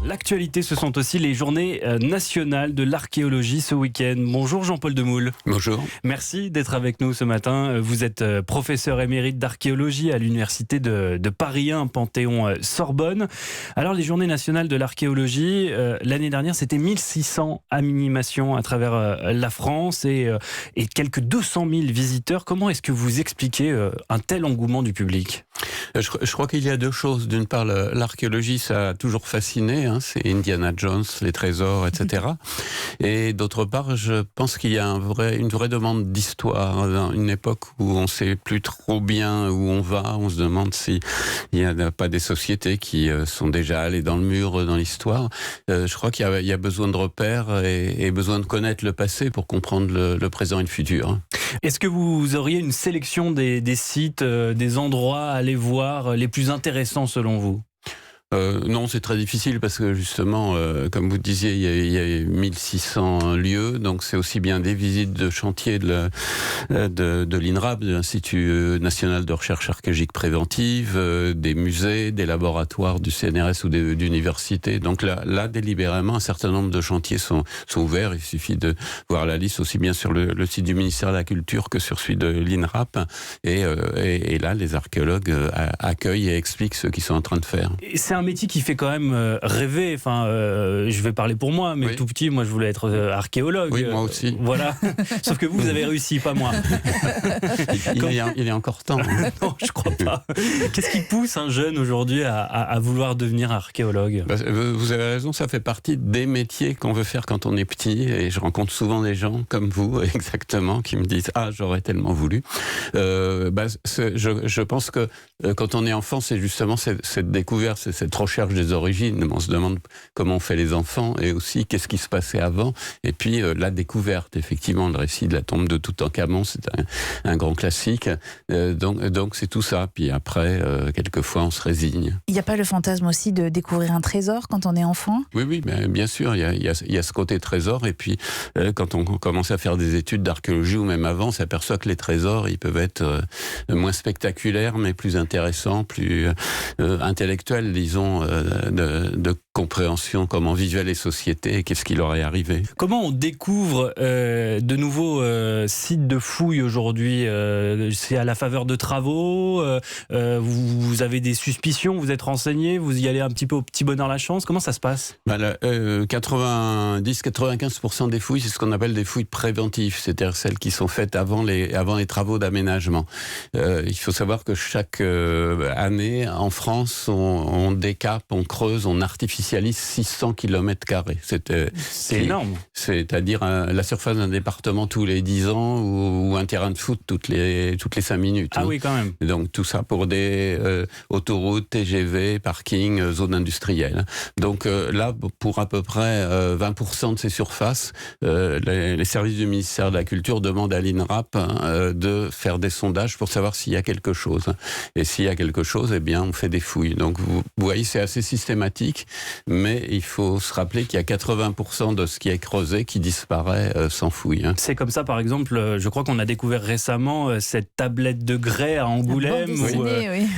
L'actualité, ce sont aussi les journées nationales de l'archéologie ce week-end. Bonjour Jean-Paul Demoule. Bonjour. Merci d'être avec nous ce matin. Vous êtes professeur émérite d'archéologie à l'université de Paris 1, Panthéon-Sorbonne. Alors les journées nationales de l'archéologie, l'année dernière c'était 1600 animations à travers la France et quelques 200 000 visiteurs. Comment est-ce que vous expliquez un tel engouement du public ? Je crois qu'il y a deux choses. D'une part, l'archéologie, ça a toujours fasciné. C'est Indiana Jones, les trésors, etc. Et d'autre part, je pense qu'il y a une vraie demande d'histoire. Dans une époque où on ne sait plus trop bien où on va, on se demande s'il n'y a pas des sociétés qui sont déjà allées dans le mur dans l'histoire. Je crois qu'il y a besoin de repères et besoin de connaître le passé pour comprendre le présent et le futur. Est-ce que vous auriez une sélection des sites, des endroits à aller voir les plus intéressants selon vous ? Non, c'est très difficile parce que justement, comme vous disiez, il y a 1600 lieux, donc c'est aussi bien des visites de chantier de l'INRAP, de l'Institut National de Recherche Archéologique Préventive, des musées, des laboratoires du CNRS ou d'universités. Donc là, délibérément, un certain nombre de chantiers sont ouverts. Il suffit de voir la liste aussi bien sur le site du ministère de la Culture que sur celui de l'INRAP. Et là, les archéologues accueillent et expliquent ce qu'ils sont en train de faire. C'est un métier qui fait quand même rêver. Enfin, je vais parler pour moi, mais oui. Tout petit, moi, je voulais être archéologue. Oui, moi aussi. Voilà. Sauf que vous avez réussi, pas moi. Il est encore temps. Non, je crois pas. Qu'est-ce qui pousse un jeune aujourd'hui à vouloir devenir archéologue ? Vous avez raison, ça fait partie des métiers qu'on veut faire quand on est petit. Et je rencontre souvent des gens comme vous, exactement, qui me disent « Ah, j'aurais tellement voulu ». Je pense que quand on est enfant, c'est justement cette découverte, c'est cette recherche des origines. On se demande comment on fait les enfants et aussi qu'est-ce qui se passait avant. Et puis la découverte, effectivement, le récit de la tombe de Toutankhamon, c'est un grand classique. Donc c'est tout ça. Puis après, quelquefois, on se résigne. Il n'y a pas le fantasme aussi de découvrir un trésor quand on est enfant ? Oui, bien sûr. Il y a ce côté trésor. Et puis, quand on commence à faire des études d'archéologie ou même avant, on s'aperçoit que les trésors, ils peuvent être moins spectaculaires, mais plus intéressants, plus intellectuels, disons, de compréhension, comment vivaient les sociétés et qu'est-ce qui leur est arrivé. Comment on découvre de nouveaux sites de fouilles aujourd'hui ? C'est à la faveur de travaux, vous avez des suspicions, vous êtes renseigné, vous y allez un petit peu au petit bonheur la chance, comment ça se passe ? 90-95% des fouilles, c'est ce qu'on appelle des fouilles préventives, c'est-à-dire celles qui sont faites avant les travaux d'aménagement. Il faut savoir que chaque année, en France, on décape, on creuse, on artificialise 600 km². C'est énorme. C'est-à-dire la surface d'un département tous les 10 ans ou un terrain de foot toutes les 5 minutes. Ah oui, quand même. Donc tout ça pour des autoroutes, TGV, parking, zones industrielles. Donc là, pour à peu près 20% de ces surfaces, les services du ministère de la Culture demandent à l'INRAP de faire des sondages pour savoir s'il y a quelque chose. Et s'il y a quelque chose, eh bien, on fait des fouilles. Donc vous voyez, c'est assez systématique, mais il faut se rappeler qu'il y a 80% de ce qui est creusé qui disparaît sans fouille. C'est comme ça, par exemple, je crois qu'on a découvert récemment cette tablette de grès à Angoulême.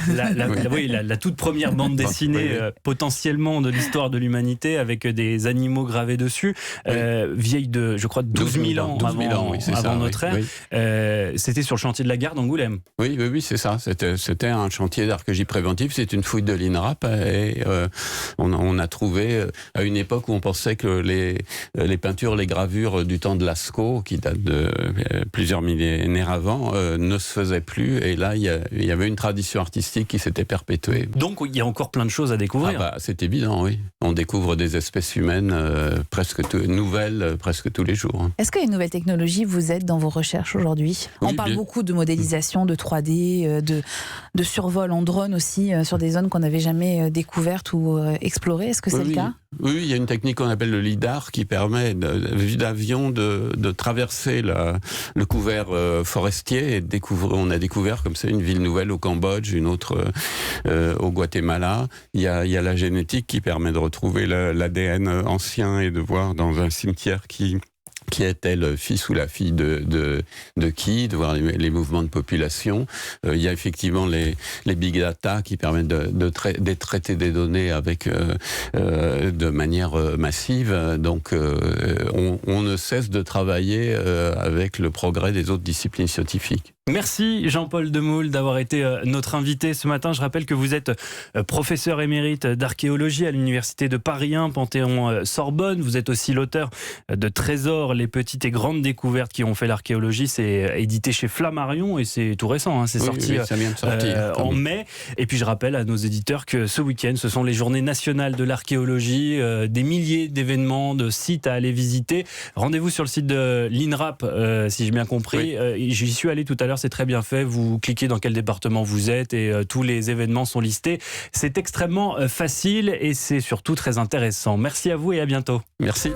La toute première bande dessinée potentiellement de l'histoire de l'humanité avec des animaux gravés dessus, vieille de, je crois, 12 000 ans avant notre ère. Oui. C'était sur le chantier de la gare d'Angoulême. Oui, c'est ça. C'était un chantier d'archéologie préventive, c'est une fouille de l'INRAP et on a trouvé, à une époque où on pensait que les peintures, les gravures du temps de Lascaux, qui datent de plusieurs millénaires avant, ne se faisaient plus. Et là, il y avait une tradition artistique qui s'était perpétuée. Donc, il y a encore plein de choses à découvrir. C'est évident, oui. On découvre des espèces humaines nouvelles presque tous les jours. Est-ce que les nouvelles technologies vous aident dans vos recherches aujourd'hui ? On parle beaucoup de modélisation, de 3D, de survol en drone aussi, sur des zones qu'on n'avait jamais découvertes ou explorées. Est-ce que c'est le cas ? Oui, il y a une technique qu'on appelle le lidar qui permet, vue d'avion, de traverser le couvert forestier et on a découvert comme ça une ville nouvelle au Cambodge, une autre au Guatemala. Il y a la génétique qui permet de retrouver l'ADN ancien et de voir dans un cimetière qui qui est-elle le fils ou la fille de qui, de voir les mouvements de population. Il y a effectivement les big data qui permettent de traiter des données avec de manière massive. Donc on ne cesse de travailler avec le progrès des autres disciplines scientifiques. Merci Jean-Paul Demoule d'avoir été notre invité ce matin. Je rappelle que vous êtes professeur émérite d'archéologie à l'université de Paris 1, Panthéon-Sorbonne. Vous êtes aussi l'auteur de Trésors, les petites et grandes découvertes qui ont fait l'archéologie. C'est édité chez Flammarion et c'est tout récent. C'est sorti ça vient de sortir, en mai. Et puis je rappelle à nos éditeurs que ce week-end, ce sont les journées nationales de l'archéologie. Des milliers d'événements, de sites à aller visiter. Rendez-vous sur le site de l'INRAP, si j'ai bien compris. Oui. J'y suis allé tout à l'heure. C'est très bien fait, vous cliquez dans quel département vous êtes et tous les événements sont listés. C'est extrêmement facile et c'est surtout très intéressant. Merci à vous et à bientôt. Merci.